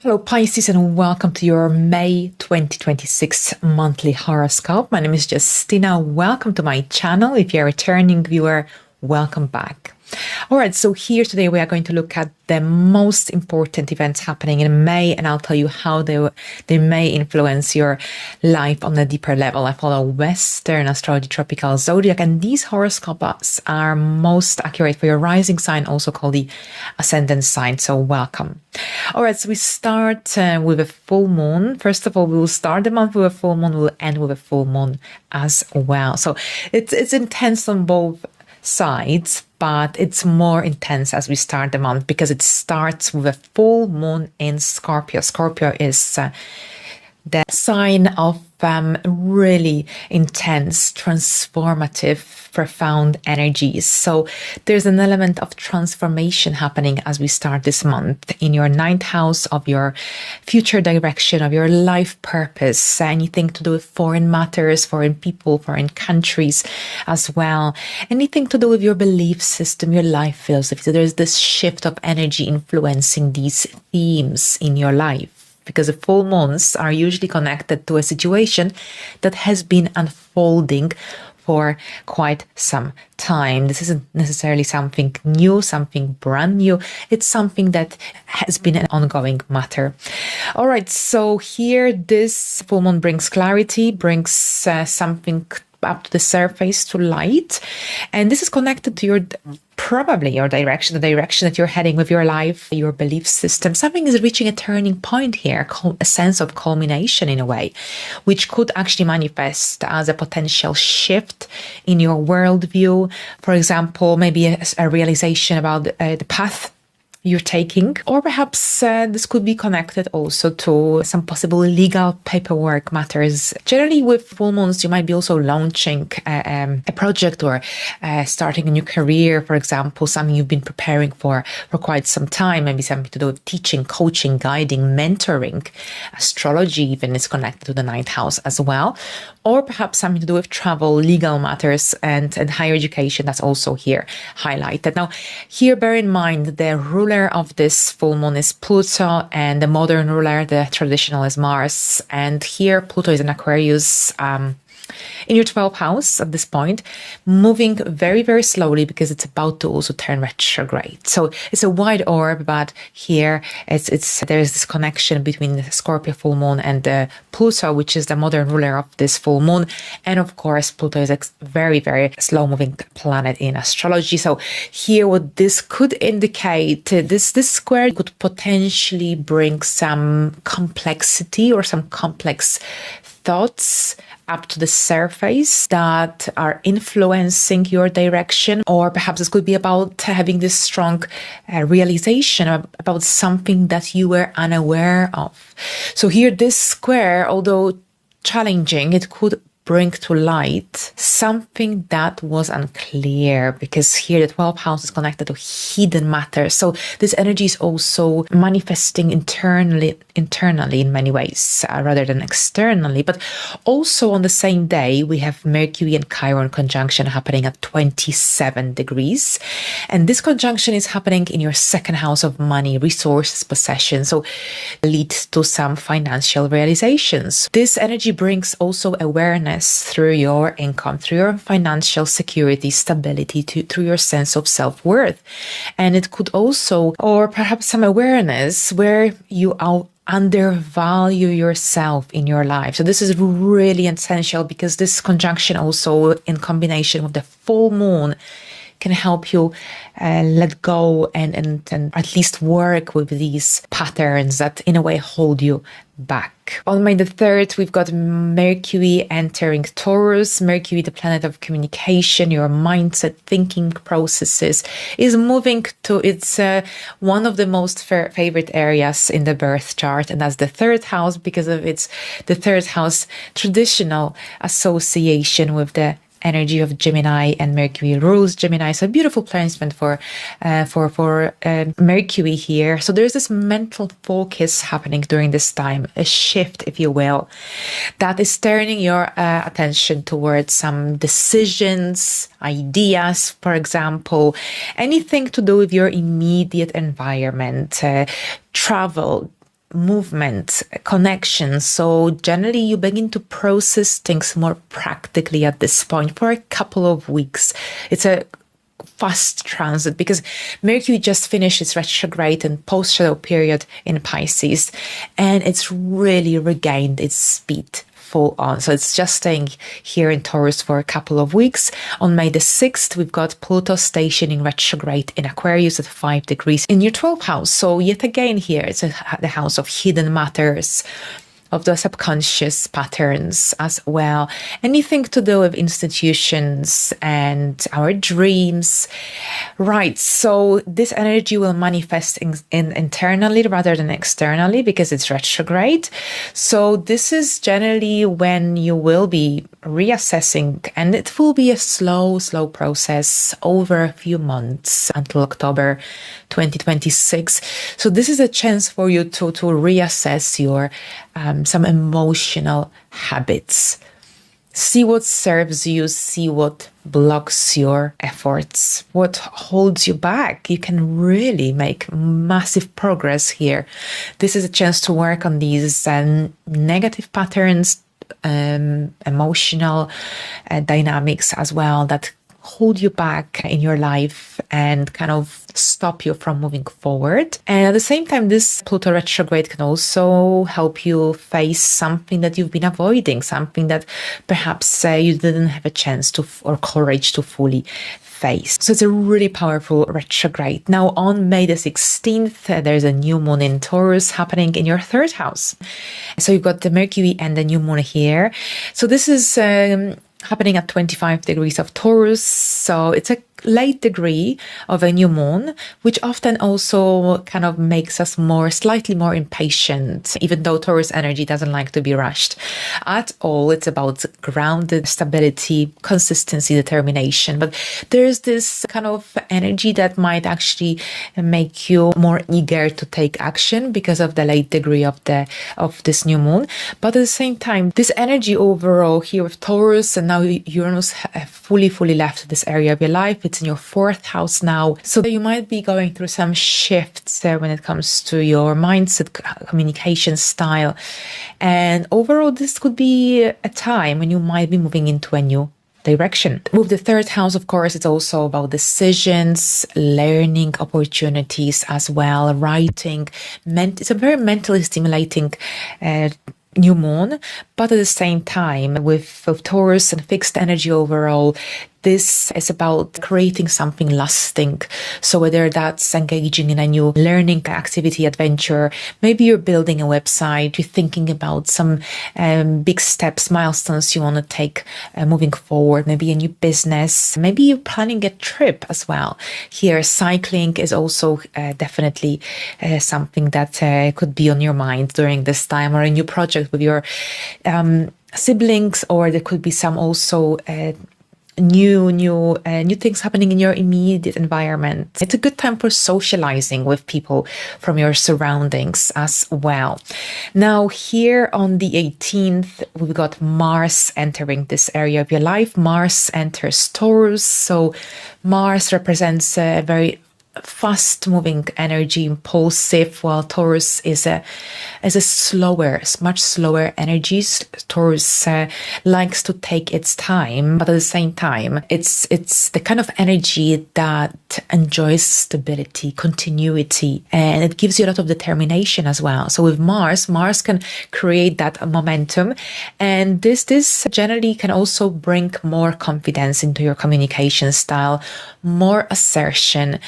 Hello Pisces, and welcome to your May 2026 monthly horoscope. My name is Justyna. Welcome to my channel. If you're a returning viewer, welcome back. Alright, so here today we are going to look at the most important events happening in May, and I'll tell you how they may influence your life on a deeper level. I follow Western astrology tropical zodiac, and these horoscopes are most accurate for your rising sign, also called the ascendant sign, so welcome. Alright, so we start with a full moon. First of all, we will start the month with a full moon, we'll end with a full moon as well. So it's intense on both sides, but it's more intense as we start the month because it starts with a full moon in Scorpio. Scorpio is the sign of really intense, transformative, profound energies. So there's an element of transformation happening as we start this month in your ninth house of your future direction, of your life purpose, anything to do with foreign matters, foreign people, foreign countries as well. Anything to do with your belief system, your life philosophy. So there's this shift of energy influencing these themes in your life, because the full moons are usually connected to a situation that has been unfolding for quite some time. This isn't necessarily something new, something brand new. It's something that has been an ongoing matter. All right, so here this full moon brings clarity, brings something up to the surface, to light, and this is connected to your probably your direction, the direction that you're heading with your life, your belief system. Something is reaching a turning point here, a sense of culmination in a way, which could actually manifest as a potential shift in your worldview. For example, maybe a realization about the path you're taking, or perhaps this could be connected also to some possible legal paperwork matters. Generally with full moons, you might be also launching a project or starting a new career, for example, something you've been preparing for quite some time, maybe something to do with teaching, coaching, guiding, mentoring. Astrology even is connected to the ninth house as well, or perhaps something to do with travel, legal matters, and higher education. That's also here highlighted. Now, here bear in mind the ruler of this full moon is Pluto, and the modern ruler, the traditional, is Mars. And here Pluto is in Aquarius, in your 12th house at this point, moving very, very slowly because it's about to also turn retrograde. So it's a wide orb, but here there's this connection between the Scorpio full moon and the Pluto, which is the modern ruler of this full moon. And of course, Pluto is a very, very slow moving planet in astrology. So here what this could indicate, this square could potentially bring some complexity or some complex thoughts up to the surface that are influencing your direction, or perhaps this could be about having this strong realization about something that you were unaware of. So here this square, although challenging, it could bring to light something that was unclear, because here the 12th house is connected to hidden matter. So this energy is also manifesting internally in many ways rather than externally. But also on the same day, we have Mercury and Chiron conjunction happening at 27 degrees. And this conjunction is happening in your second house of money, resources, possession. So leads to some financial realizations. This energy brings also awareness through your income, through your financial security, stability, through your sense of self-worth. And it could also, or perhaps some awareness where you undervalue yourself in your life. So this is really essential, because this conjunction also in combination with the full moon can help you let go and at least work with these patterns that in a way hold you back. On May the 3rd, we've got Mercury entering Taurus. Mercury, the planet of communication, your mindset, thinking processes, is moving to its one of the most favorite areas in the birth chart, and that's the third house, because of the third house traditional association with the energy of Gemini, and Mercury rules Gemini. So a beautiful placement for Mercury here. So there's this mental focus happening during this time, a shift, if you will, that is turning your attention towards some decisions, ideas, for example, anything to do with your immediate environment, travel, movement, connection. So generally you begin to process things more practically at this point for a couple of weeks. It's a fast transit because Mercury just finished its retrograde and post-shadow period in Pisces, and it's really regained its speed full on. So it's just staying here in Taurus for a couple of weeks. On May the 6th, we've got Pluto stationing retrograde in Aquarius at 5 degrees in your 12th house. So yet again here, it's the house of hidden matters, of the subconscious patterns as well. Anything to do with institutions and our dreams. Right, so this energy will manifest in internally rather than externally because it's retrograde. So this is generally when you will be reassessing, and it will be a slow process over a few months until October 2026. So this is a chance for you to reassess your some emotional habits. See what serves you, see what blocks your efforts, what holds you back. You can really make massive progress here. This is a chance to work on these negative patterns, emotional dynamics as well that hold you back in your life and kind of stop you from moving forward. And at the same time, this Pluto retrograde can also help you face something that you've been avoiding, something that perhaps you didn't have a chance to or courage to fully face. So it's a really powerful retrograde. Now on May the 16th, there's a new moon in Taurus happening in your 3rd house. So you've got the Mercury and the new moon here. So this is happening at 25 degrees of Taurus. So it's a late degree of a new moon, which often also kind of makes us slightly more impatient, even though Taurus energy doesn't like to be rushed at all. It's about grounded stability, consistency, determination. But there's this kind of energy that might actually make you more eager to take action because of the late degree of this new moon. But at the same time, this energy overall here with Taurus, and now Uranus have fully left this area of your life. It's in your 4th house now. So you might be going through some shifts when it comes to your mindset, communication style. And overall, this could be a time when you might be moving into a new direction. With the 3rd house, of course, it's also about decisions, learning opportunities as well, writing. It's a very mentally stimulating new moon, but at the same time with Taurus and fixed energy overall, this is about creating something lasting. So whether that's engaging in a new learning activity, adventure, maybe you're building a website, you're thinking about some big steps, milestones you want to take moving forward, maybe a new business, maybe you're planning a trip as well. Here, cycling is also definitely something that could be on your mind during this time, or a new project with your siblings, or there could be some also new things happening in your immediate environment. It's a good time for socializing with people from your surroundings as well. Now here on the 18th, we've got Mars entering this area of your life. Mars enters Taurus. So Mars represents a very fast-moving energy, impulsive, while Taurus is a much slower energy. Taurus likes to take its time, but at the same time, it's the kind of energy that enjoys stability, continuity, and it gives you a lot of determination as well. So with Mars can create that momentum, and this generally can also bring more confidence into your communication style, more assertion.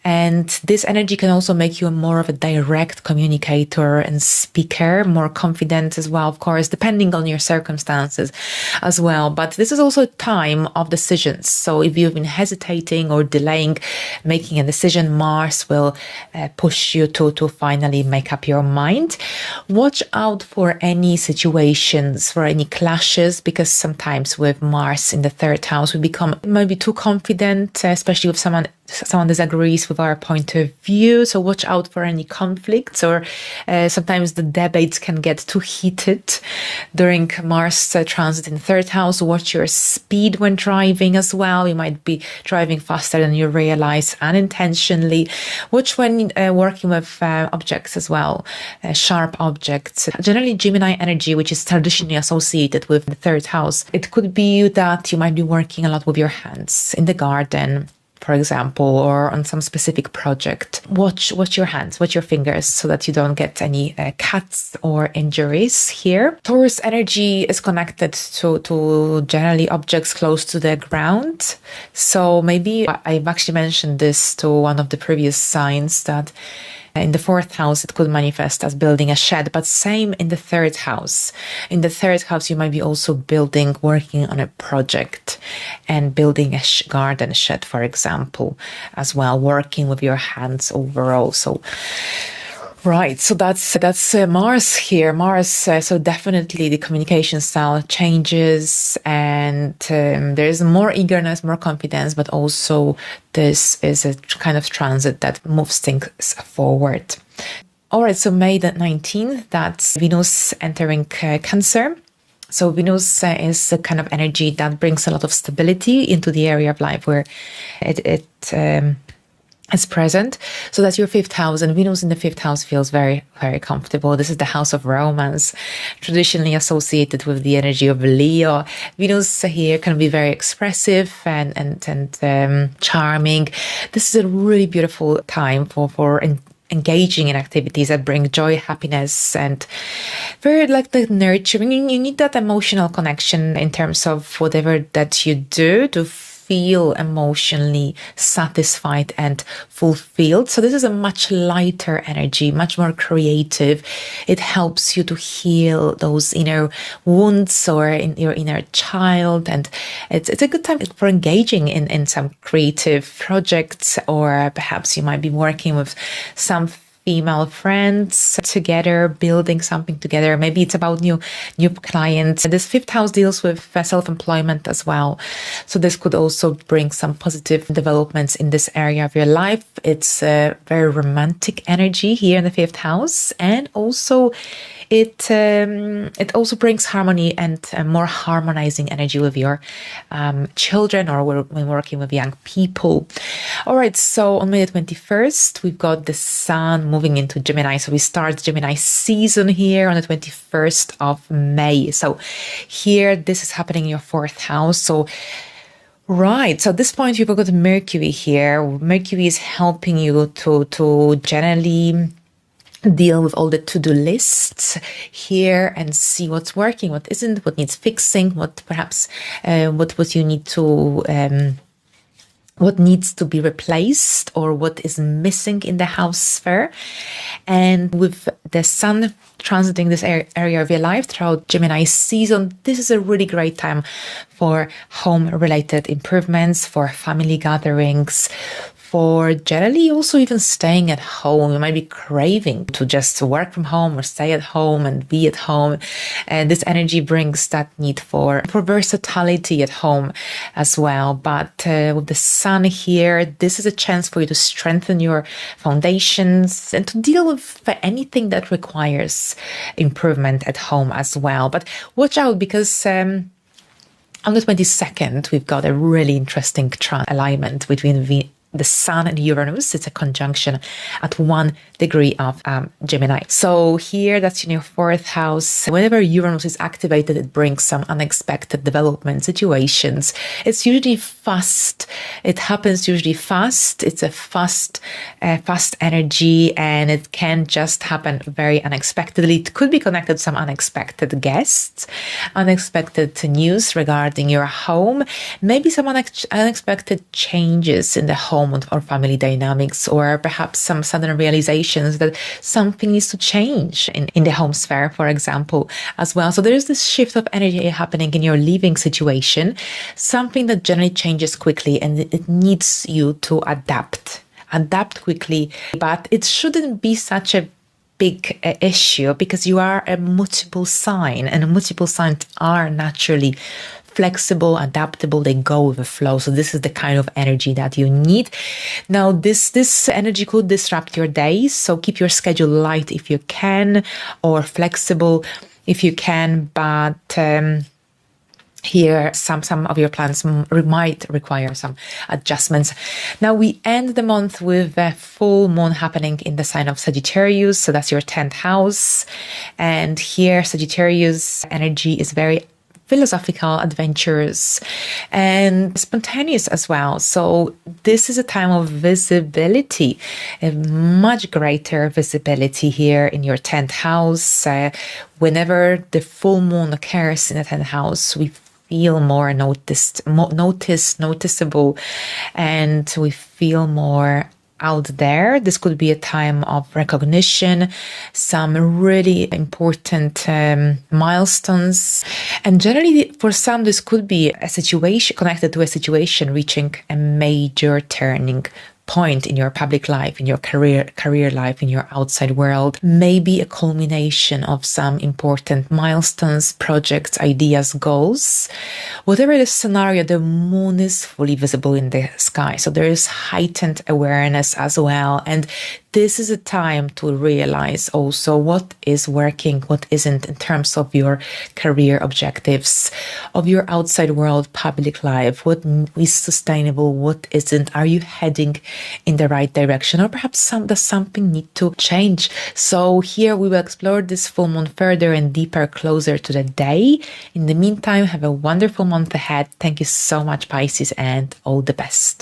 And this energy can also make you more of a direct communicator and speaker, more confident as well, of course, depending on your circumstances as well. But this is also a time of decisions. So if you've been hesitating or delaying making a decision, Mars will push you to finally make up your mind. Watch out for any situations, for any clashes, because sometimes with Mars in the 3rd house, we become maybe too confident, especially with someone disagrees with our point of view. So watch out for any conflicts, or sometimes the debates can get too heated during Mars transit in third house. Watch your speed when driving as well. You might be driving faster than you realize unintentionally. Watch when working with objects as well, sharp objects. Generally, Gemini energy, which is traditionally associated with the third house, it could be that you might be working a lot with your hands in the garden, for example, or on some specific project. Watch your hands, watch your fingers, so that you don't get any cuts or injuries here. Taurus energy is connected to generally objects close to the ground. So maybe I've actually mentioned this to one of the previous signs, that in the fourth house, it could manifest as building a shed, but same in the third house. In the third house, you might be also working on a project and building a garden shed, for example, as well, working with your hands overall. So, right, so that's Mars here. Mars, so definitely the communication style changes, and there is more eagerness, more confidence, but also this is a kind of transit that moves things forward. All right, so May the 19th, that's Venus entering Cancer. So Venus is a kind of energy that brings a lot of stability into the area of life where it is present. So that's your fifth house, and Venus in the fifth house feels very, very comfortable. This is the house of romance, traditionally associated with the energy of Leo. Venus here can be very expressive and charming. This is a really beautiful time for engaging in activities that bring joy, happiness, and very like the nurturing. You need that emotional connection in terms of whatever that you do to feel emotionally satisfied and fulfilled. So this is a much lighter energy, much more creative. It helps you to heal those inner wounds or in your inner child. And it's a good time for engaging in some creative projects, or perhaps you might be working with some female friends together, building something together. Maybe it's about new clients. This fifth house deals with self-employment as well. So this could also bring some positive developments in this area of your life. It's a very romantic energy here in the fifth house. And also it also brings harmony and more harmonizing energy with your children, or when working with young people. All right, so on May the 21st, we've got the Sun moving into Gemini. So we start Gemini season here on the 21st of May. So here, this is happening in your fourth house. So right. So at this point, you've got Mercury here. Mercury is helping you to generally deal with all the to-do lists here and see what's working, what isn't, what needs fixing, what perhaps what you need to what needs to be replaced, or what is missing in the house sphere. And with the Sun transiting this area of your life throughout Gemini season, this is a really great time for home-related improvements, for family gatherings, for generally also even staying at home. You might be craving to just work from home or stay at home and be at home. And this energy brings that need for versatility at home as well. But with the Sun here, this is a chance for you to strengthen your foundations and to deal with anything that requires improvement at home as well. But watch out, because on the 22nd, we've got a really interesting alignment between the Sun and Uranus. It's a conjunction at 1 degree of Gemini. So here, that's in your fourth house. Whenever Uranus is activated, it brings some unexpected development situations. It's usually fast. It happens usually fast. It's a fast energy, and it can just happen very unexpectedly. It could be connected to some unexpected guests, unexpected news regarding your home, maybe some unexpected changes in the home or family dynamics, or perhaps some sudden realizations that something needs to change in the home sphere, for example, as well. So there is this shift of energy happening in your living situation, something that generally changes quickly, and it needs you to adapt quickly. But it shouldn't be such a big issue, because you are a mutable sign, and mutable signs are naturally flexible, adaptable, they go with the flow. So this is the kind of energy that you need. Now, this energy could disrupt your days, so keep your schedule light if you can, or flexible if you can, but here some of your plans might require some adjustments. Now we end the month with a full moon happening in the sign of Sagittarius, so that's your 10th house. And here Sagittarius energy is very philosophical, adventurous, and spontaneous as well. So this is a time of visibility, a much greater visibility here in your 10th house. Whenever the full moon occurs in the 10th house, we feel more noticeable, and we feel more out there. This could be a time of recognition, some really important milestones. And generally, for some, this could be a situation connected to a situation reaching a major turning point in your public life, in your career life, in your outside world. Maybe a culmination of some important milestones, projects, ideas, goals. Whatever the scenario, the moon is fully visible in the sky. So there is heightened awareness as well. And this is a time to realize also what is working, what isn't, in terms of your career objectives, of your outside world, public life, what is sustainable, what isn't. Are you heading in the right direction, or perhaps does something need to change? So here we will explore this full moon further and deeper, closer to the day. In the meantime, have a wonderful month ahead. Thank you so much, Pisces, and all the best.